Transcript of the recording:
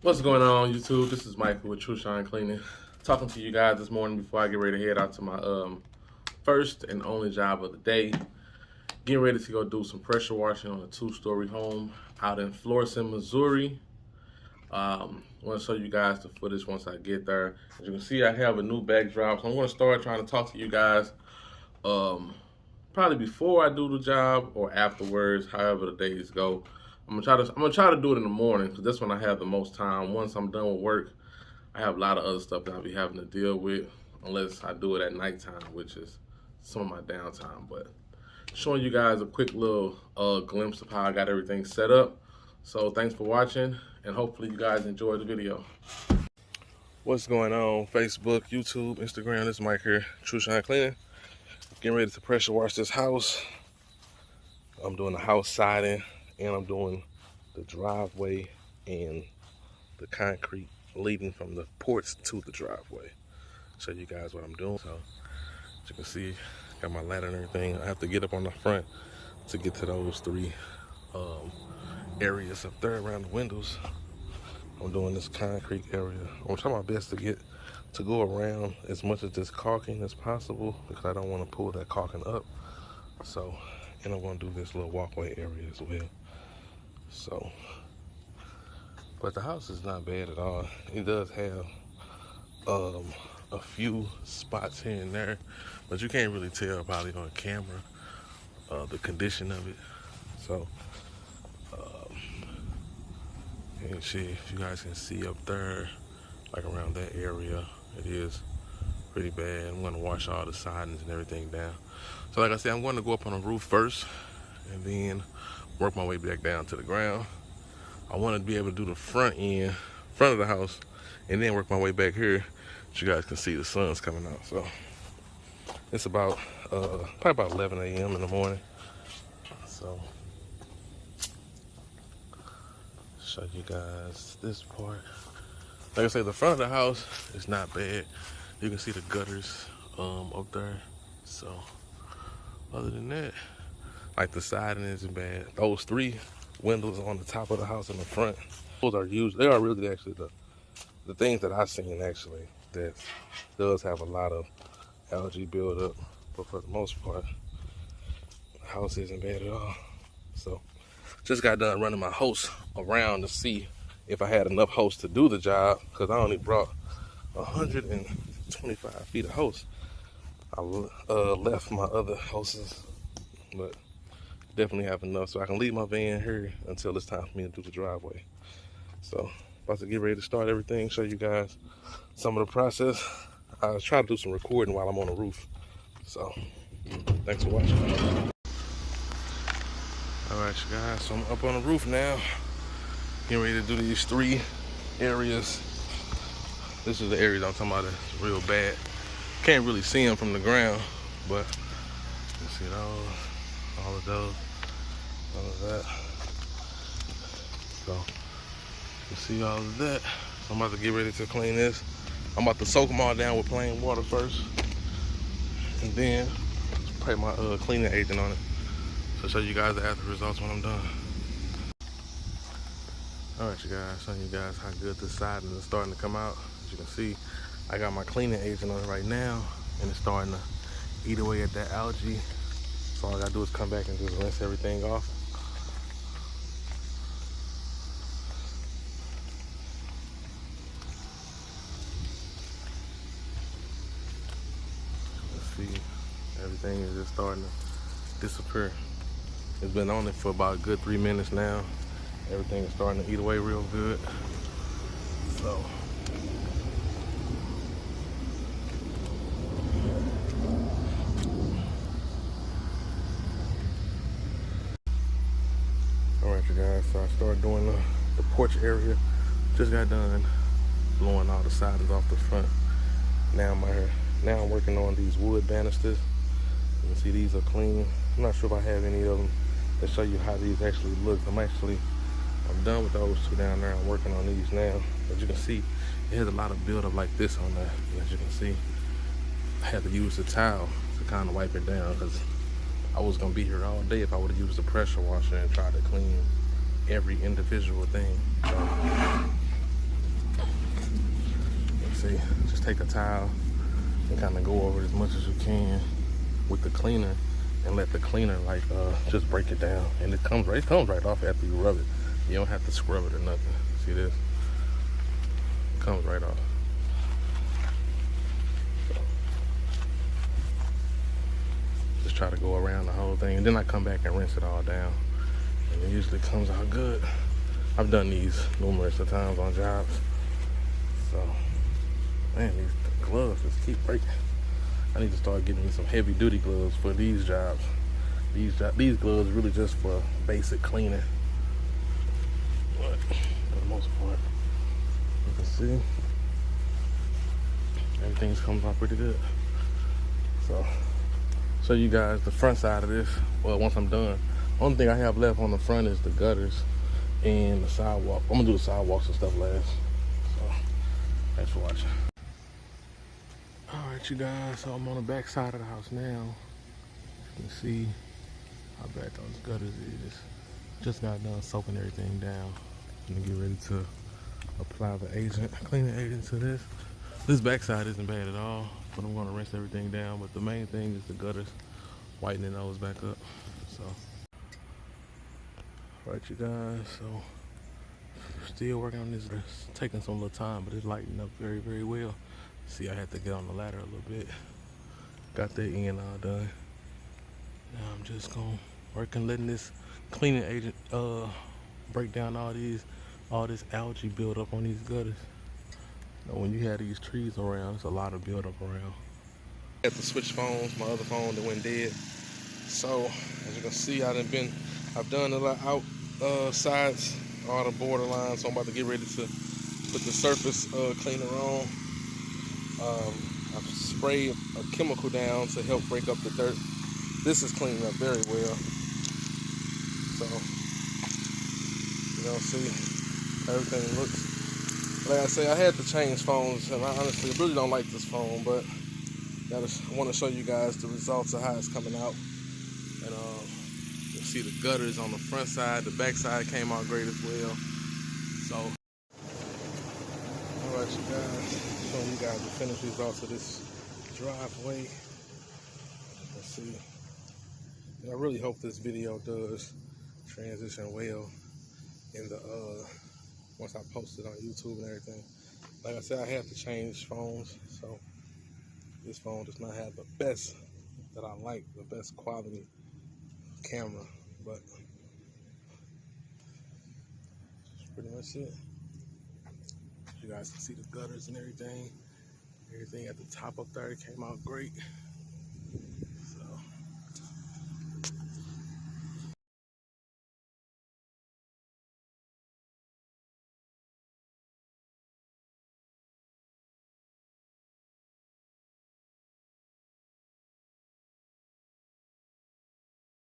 What's going on, YouTube? This is Michael with Trushine Cleaning. Talking to you guys this morning before I get ready to head out to my first and only job of the day. Getting ready to go do some pressure washing on a 2-story home out in Florissant, Missouri. I want to show you guys the footage once I get there. As you can see, I have a new backdrop, so I'm going to start trying to talk to you guys probably before I do the job or afterwards, however the days go. I'm gonna try to do it in the morning because that's when I have the most time. Once I'm done with work, I have a lot of other stuff that I'll be having to deal with unless I do it at nighttime, which is some of my downtime. But showing you guys a quick little glimpse of how I got everything set up. So thanks for watching, and hopefully you guys enjoyed the video. What's going on, Facebook, YouTube, Instagram? This is Mike here, Trushine Cleaning. Getting ready to pressure wash this house. I'm doing the house siding, and I'm doing the driveway and the concrete leading from the porch to the driveway. Show you guys what I'm doing. So as you can see, got my ladder and everything. I have to get up on the front to get to those three areas up there around the windows. I'm doing this concrete area. I'm trying my best to go around as much of this caulking as possible because I don't want to pull that caulking up. So, and I'm going to do this little walkway area as well. So, but the house is not bad at all. It does have a few spots here and there, but you can't really tell probably on camera the condition of it. So, and see if you guys can see up there, like around that area, it is pretty bad. I'm gonna wash all the sidings and everything down. So like I said, I'm going to go up on the roof first and then work my way back down to the ground. I want to be able to do the front of the house, and then work my way back here so you guys can see the sun's coming out. So it's about probably about 11 a.m. in the morning. So show you guys this part. Like I said, the front of the house is not bad. You can see the gutters up there. So other than that, like the siding isn't bad. Those three windows on the top of the house in the front, those are used. They are really actually the things that I've seen actually that does have a lot of algae buildup. But for the most part, the house isn't bad at all. So just got done running my hose around to see if I had enough hose to do the job, because I only brought 125 feet of hose. I left my other hoses, but definitely have enough so I can leave my van here until it's time for me to do the driveway. So about to get ready to start everything, show you guys some of the process. I'll try to do some recording while I'm on the roof. So thanks for watching. All right, you guys, so I'm up on the roof now, getting ready to do these three areas. This is the areas I'm talking about that's real bad. Can't really see them from the ground, but you see those, all of those, all of that. So you see all of that. So I'm about to get ready to clean this. I'm about to soak them all down with plain water first, and then spray my cleaning agent on it. So show you guys the after results when I'm done. All right, you guys, showing you guys how good this siding is starting to come out. As you can see, I got my cleaning agent on it right now, and it's starting to eat away at that algae. So all I gotta do is come back and just rinse everything off. Let's see, everything is just starting to disappear. It's been on it for about a good 3 minutes now. Everything is starting to eat away real good. So all right, you guys, so I started doing the porch area. Just got done blowing all the sidings off the front. Now I'm working on these wood banisters. You can see these are clean. I'm not sure if I have any of them to show you how these actually look. I'm done with those two down there. I'm working on these now. As you can see, it has a lot of buildup like this on there. As you can see, I had to use the towel to kind of wipe it down because I was gonna be here all day if I would have used the pressure washer and tried to clean every individual thing. So say, just take a towel and kind of go over it as much as you can with the cleaner, and let the cleaner like just break it down, and it comes right off after you rub it. You don't have to scrub it or nothing. See this? It comes right off. So, just try to go around the whole thing, and then I come back and rinse it all down, and it usually comes out good. I've done these numerous of times on jobs. So, man, these gloves just keep breaking. I need to start getting me some heavy duty gloves for these jobs. These gloves really just for basic cleaning. But for the most part, you can see everything's coming out pretty good. So, show you guys the front side of this. Well, once I'm done, only thing I have left on the front is the gutters and the sidewalk. I'm gonna do the sidewalks and stuff last. So, thanks for watching. Alright, you guys, so I'm on the back side of the house now. You can see how bad those gutters is. Just got done soaking everything down. I'm gonna get ready to apply the cleaning agent to this. This back side isn't bad at all, but I'm gonna rinse everything down. But the main thing is the gutters, whitening those back up. So, alright, you guys, so still working on this. It's taking some little time, but it's lighting up very, very well. See, I had to get on the ladder a little bit. Got that end all done. Now I'm just gonna work and letting this cleaning agent break down all this algae build up on these gutters. Now, when you have these trees around, it's a lot of build up around. I had to switch phones, my other phone that went dead. So as you can see, I've done a lot outsides, all the borderlines. So I'm about to get ready to put the surface cleaner on. I've sprayed a chemical down to help break up the dirt. This is cleaning up very well. So, you know, see, everything looks, like I say, I had to change phones, and I honestly really don't like this phone, but I want to show you guys the results of how it's coming out. And you see the gutters on the front side, the back side came out great as well. So, alright, you guys, showing you guys the finished results of this driveway. Let's see. And I really hope this video does transition well in the once I post it on YouTube and everything. Like I said, I have to change phones, so this phone does not have the best that I like, the best quality camera, but that's pretty much it. You guys can see the gutters and everything. Everything at the top up there came out great.